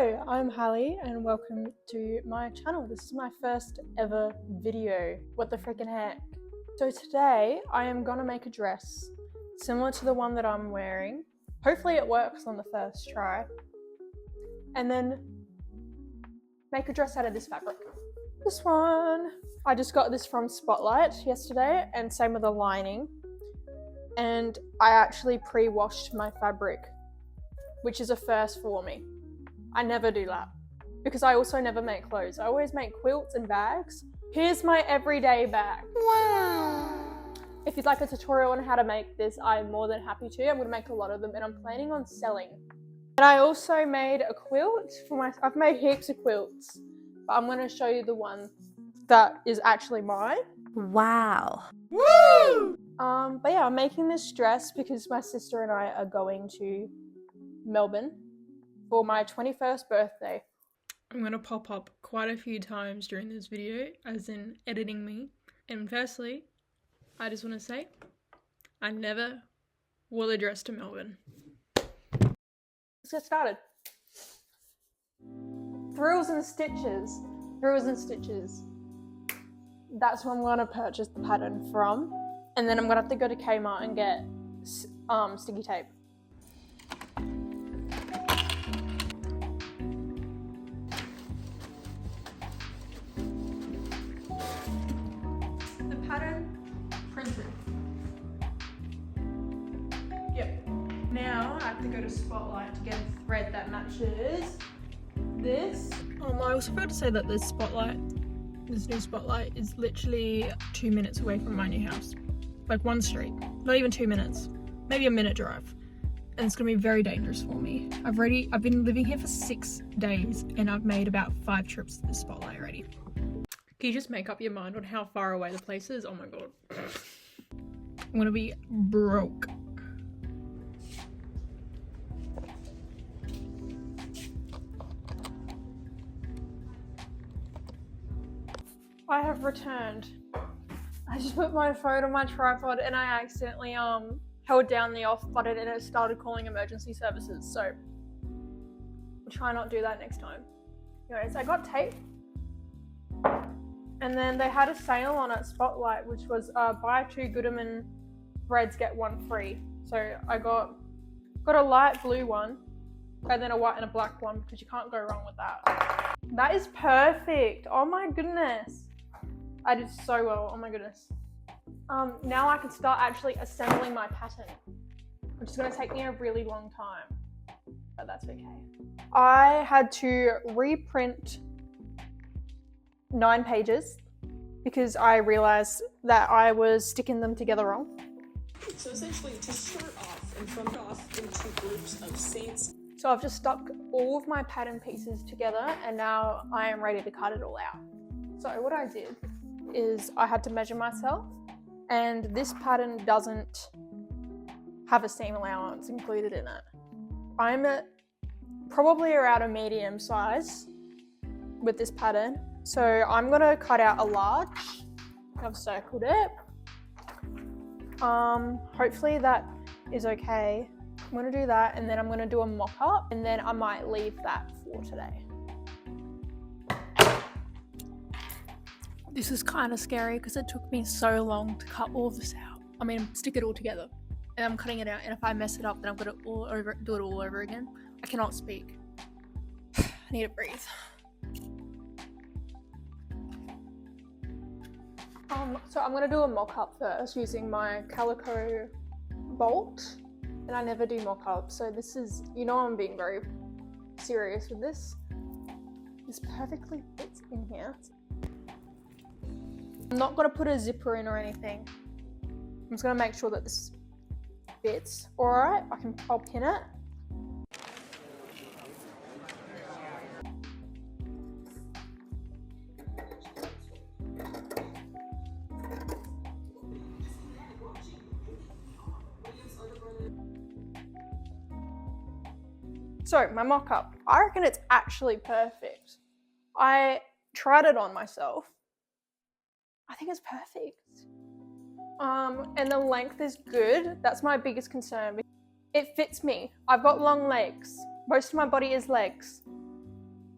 Hello, I'm Halle and welcome to my channel. This is my first ever video. What the freaking heck? So today I am gonna make a dress similar to the one that I'm wearing. Hopefully it works on the first try. And then make a dress out of this fabric. This one. I just got this from Spotlight yesterday, and same with the lining. And I actually pre-washed my fabric, which is a first for me. I never do that because I also never make clothes. I always make quilts and bags. Here's my everyday bag. Wow. If you'd like a tutorial on how to make this, I'm more than happy to. I'm gonna make a lot of them and I'm planning on selling. And I also made a quilt for I've made heaps of quilts, but I'm gonna show you the one that is actually mine. Wow. Woo! But yeah, I'm making this dress because my sister and I are going to Melbourne for my 21st birthday. I'm going to pop up quite a few times during this video, as in editing me. And firstly, I just want to say, I never wore the dress to Melbourne. Let's get started. Thrills and Stitches. Thrills and Stitches. That's where I'm going to purchase the pattern from. And then I'm going to have to go to Kmart and get sticky tape. The pattern printed. Yep. Now I have to go to Spotlight to get a thread that matches this. I also forgot to say that this new Spotlight is literally 2 minutes away from my new house. Like one street, not even 2 minutes, maybe a minute drive. And it's gonna be very dangerous for me. I've been living here for 6 days and I've made about 5 trips to this Spotlight already. Can you just make up your mind on how far away the place is? Oh my god. I'm gonna be broke. I have returned. I just put my phone on my tripod and I accidentally held down the off button and it started calling emergency services. So we'll try not to do that next time. Anyways, I got tape. And then they had a sale on at Spotlight, which was buy 2 Goodman threads, get 1 free. So I got a light blue one and then a white and a black one because you can't go wrong with that. That is perfect. Oh my goodness. I did so well. Oh my goodness. Now I can start actually assembling my pattern, which is going to take me a really long time, but that's okay. I had to reprint 9 pages because I realized that I was sticking them together wrong. So essentially, to start off and front off into groups of saints. So I've just stuck all of my pattern pieces together and now I am ready to cut it all out. So what I did is I had to measure myself, and this pattern doesn't have a seam allowance included in it. I'm probably around a medium size with this pattern. So I'm gonna cut out a large. I've circled it. Hopefully that is okay. I'm gonna do that and then I'm gonna do a mock-up and then I might leave that for today. This is kind of scary because it took me so long to cut all of this out. I mean, stick it all together. And I'm cutting it out, and if I mess it up, then I'm gonna do it all over again. I cannot speak. I need to breathe. So I'm gonna do a mock-up first using my calico bolt. And I never do mock-up, so this is, you know, I'm being very serious with this. This perfectly fits in here. I'm not gonna put a zipper in or anything. I'm just gonna make sure that this fits. All right, I'll pin it. So my mock-up, I reckon it's actually perfect. I tried it on myself. I think it's perfect. And the length is good. That's my biggest concern. It fits me. I've got long legs. Most of my body is legs.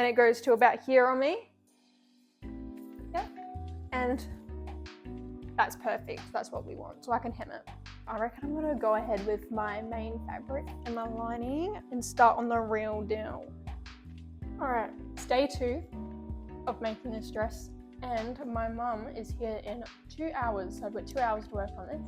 and it goes to about here on me. Yep. And that's perfect. That's what we want. So I can hem it. I reckon I'm gonna go ahead with my main fabric and my lining and start on the real deal. All right, it's day 2 of making this dress, and my mum is here in 2 hours. So I've got 2 hours to work on this.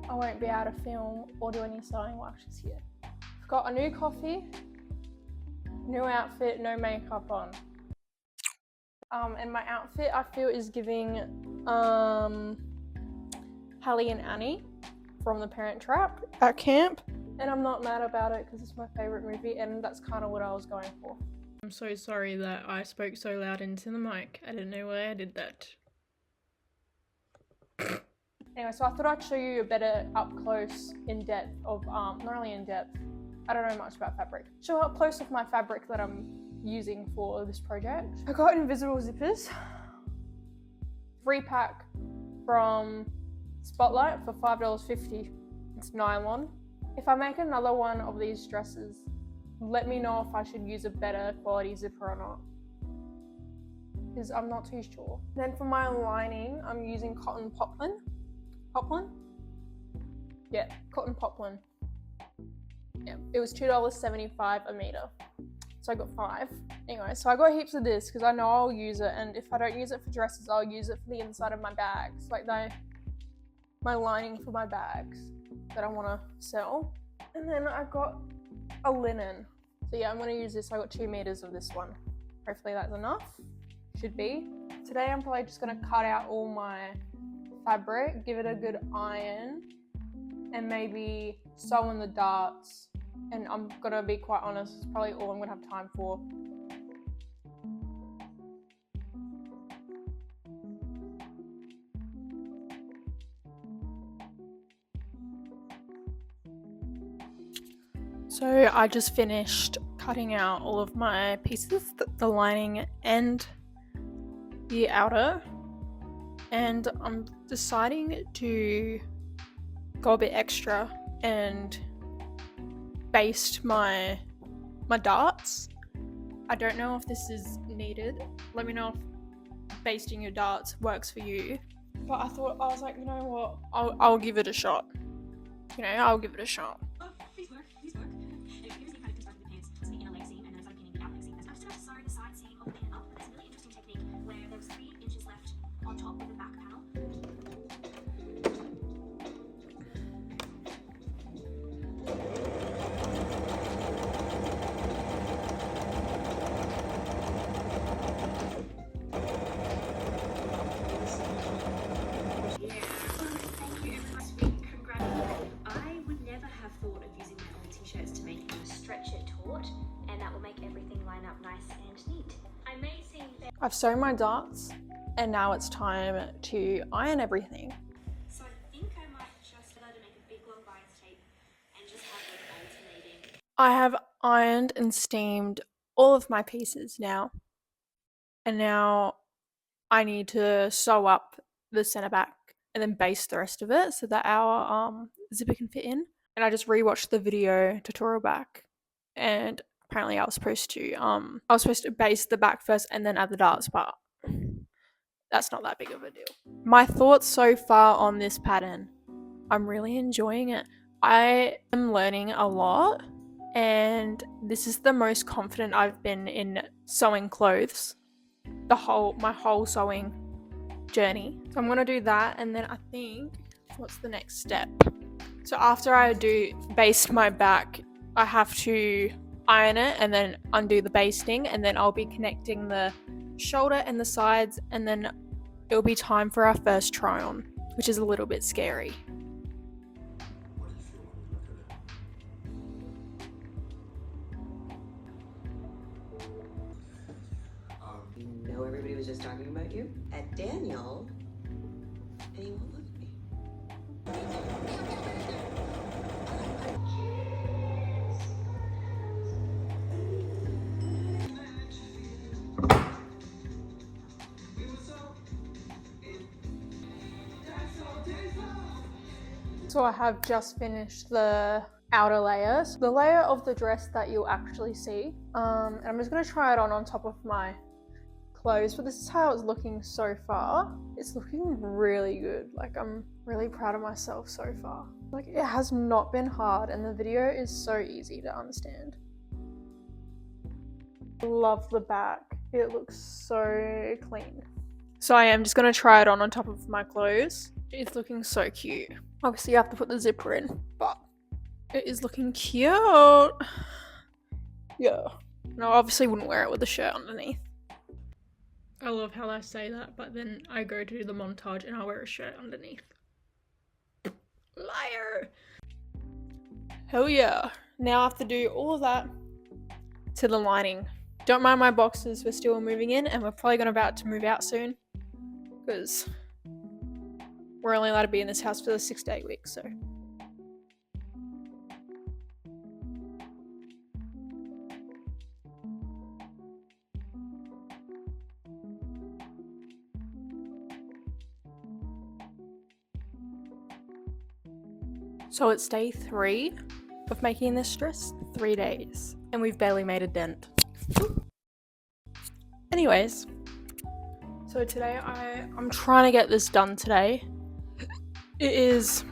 I won't be able to film or do any sewing while she's here. I've got a new coffee, new outfit, no makeup on. And my outfit I feel is giving Halle and I from The Parent Trap at camp. And I'm not mad about it because it's my favourite movie and that's kind of what I was going for. I'm so sorry that I spoke so loud into the mic. I didn't know why I did that. Anyway, so I thought I'd show you a better up close in depth of, not really in depth, I don't know much about fabric. Show up close of my fabric that I'm using for this project. I got invisible zippers. 3-pack from Spotlight for $5.50. It's nylon. If I make another one of these dresses, let me know if I should use a better quality zipper or not, because I'm not too sure. Then for my lining, I'm using cotton poplin. Poplin? Yeah, cotton poplin. Yeah, it was $2.75 a meter. So I got 5. Anyway, so I got heaps of this because I know I'll use it, and if I don't use it for dresses, I'll use it for the inside of my bags, like my lining for my bags that I want to sell. And then I got a linen. So yeah, I'm going to use this. I got 2 meters of this one. Hopefully that's enough. Should be. Today I'm probably just going to cut out all my fabric, give it a good iron, and maybe sew in the darts. And I'm gonna be quite honest, it's probably all I'm gonna have time for. So I just finished cutting out all of my pieces, the lining and the outer, and I'm deciding to go a bit extra and baste my darts. I don't know if this is needed. Let me know if basting your darts works for you. But I was like, you know what? I'll give it a shot. You know, I'll give it a shot. These work. It appears they kind of constructed the pants to the inner leg seam and then started pinning the out leg seam. I started to sew the side seam open and up, but there's a really interesting technique where there was 3 inches left on top of the back panel. I've sewn my darts and now it's time to iron everything. So I think I might just make a big long bias tape and just have them alternating. I have ironed and steamed all of my pieces now. And now I need to sew up the center back and then baste the rest of it so that our zipper can fit in. And I just rewatched the video tutorial back, and apparently I was supposed to baste the back first and then add the darts, but that's not that big of a deal. My thoughts so far on this pattern, I'm really enjoying it. I am learning a lot, and this is the most confident I've been in sewing clothes my whole sewing journey. So I'm gonna do that, and then I think, what's the next step? So after I do baste my back, I have to iron it and then undo the basting, and then I'll be connecting the shoulder and the sides, and then it'll be time for our first try on, which is a little bit scary. What do you feel when you look at it? You know everybody was just talking about you at Daniel, and he won't look at me. So I have just finished the outer layer, so the layer of the dress that you'll actually see. And I'm just gonna try it on top of my clothes, but this is how it's looking so far. It's looking really good. Like, I'm really proud of myself so far. Like, it has not been hard, and the video is so easy to understand. Love the back. It looks so clean. So I am just gonna try it on top of my clothes. It's looking so cute. Obviously you have to put the zipper in, but it is looking cute. Yeah. No, I obviously wouldn't wear it with the shirt underneath. I love how I say that, but then I go to do the montage and I wear a shirt underneath. Liar! Hell yeah. Now I have to do all of that to the lining. Don't mind my boxes, we're still moving in and we're probably about to move out soon because we're only allowed to be in this house for the 6 to 8 weeks, so. So it's day 3 of making this dress, 3 days, and we've barely made a dent. Anyways, so today I'm trying to get this done today. It is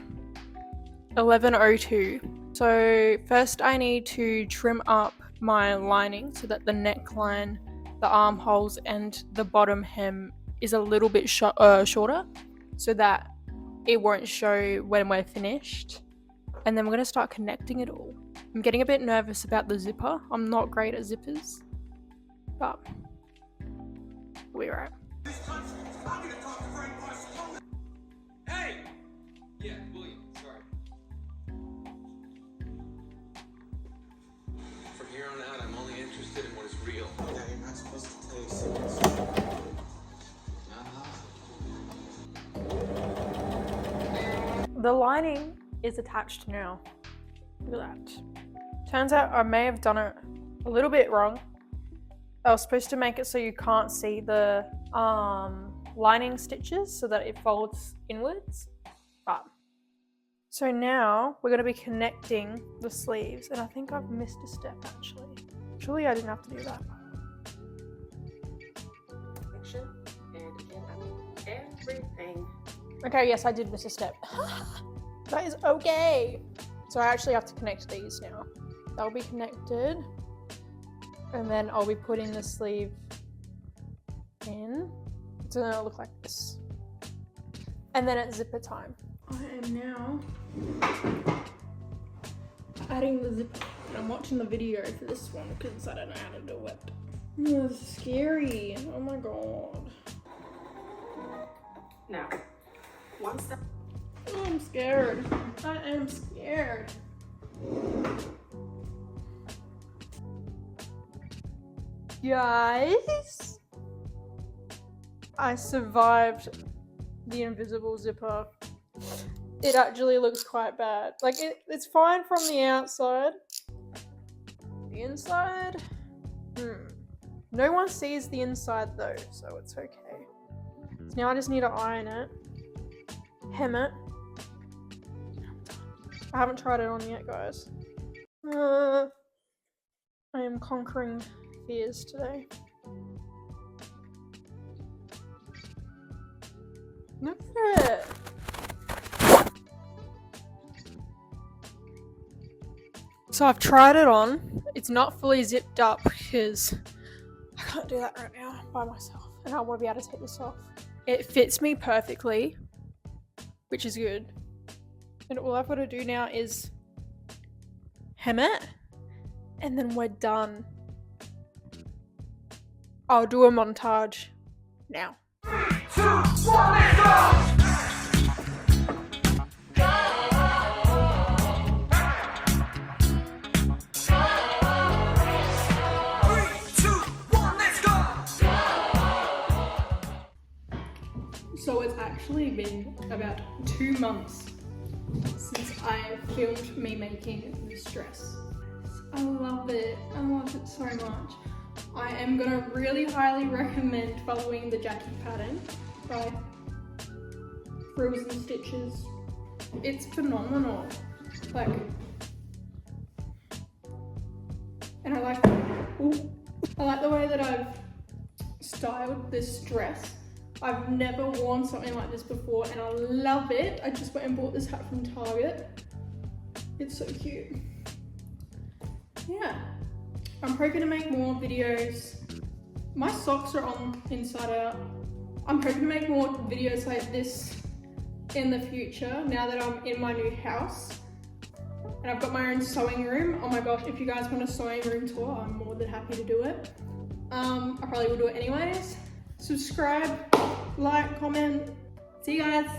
11:02. So first I need to trim up my lining so that the neckline, the armholes, and the bottom hem is a little bit shorter so that it won't show when we're finished. And then we're going to start connecting it all. I'm getting a bit nervous about the zipper. I'm not great at zippers, but we're right. Hey! Yeah, William, sorry. From here on out, I'm only interested in what is real. Yeah, you're not supposed to tell your secrets. The lining is attached now. Look at that. Turns out I may have done it a little bit wrong. I was supposed to make it so you can't see the lining stitches so that it folds inwards. But so now we're going to be connecting the sleeves, and I think I've missed a step actually. Surely I didn't have to do that. Connection, and again, I mean everything. Okay, yes, I did miss a step. That is okay. So I actually have to connect these now. They'll be connected. And then I'll be putting the sleeve in. It's gonna look like this. And then it's zipper time. I am now adding the zipper. And I'm watching the video for this one because I don't know how to do it. Oh, this is scary. Oh my god. Now, once that Oh, I'm scared. I am scared. Guys, I survived the invisible zipper. It actually looks quite bad. Like, it's fine from the outside. The inside? No one sees the inside though, so it's okay. So now I just need to iron it, hem it. I haven't tried it on yet, guys. I am conquering fears today. Look at it. So I've tried it on. It's not fully zipped up because I can't do that right now by myself. And I want to be able to take this off. It fits me perfectly, which is good. And all I've got to do now is hem it, and then we're done. I'll do a montage now. 3, 2, 1, let's go! So it's actually been about 2 months since I filmed me making this dress. I love it. I love it so much. I am gonna really highly recommend following the Jackie pattern by Frills and Stitches. It's phenomenal. Like, And I like the way that I've styled this dress. I've never worn something like this before and I love it. I just went and bought this hat from Target. It's so cute. Yeah, I'm hoping to make more videos. My socks are on inside out. I'm hoping to make more videos like this in the future now that I'm in my new house. And I've got my own sewing room. Oh my gosh, if you guys want a sewing room tour, I'm more than happy to do it. I probably will do it anyways. Subscribe, like, comment. See you guys.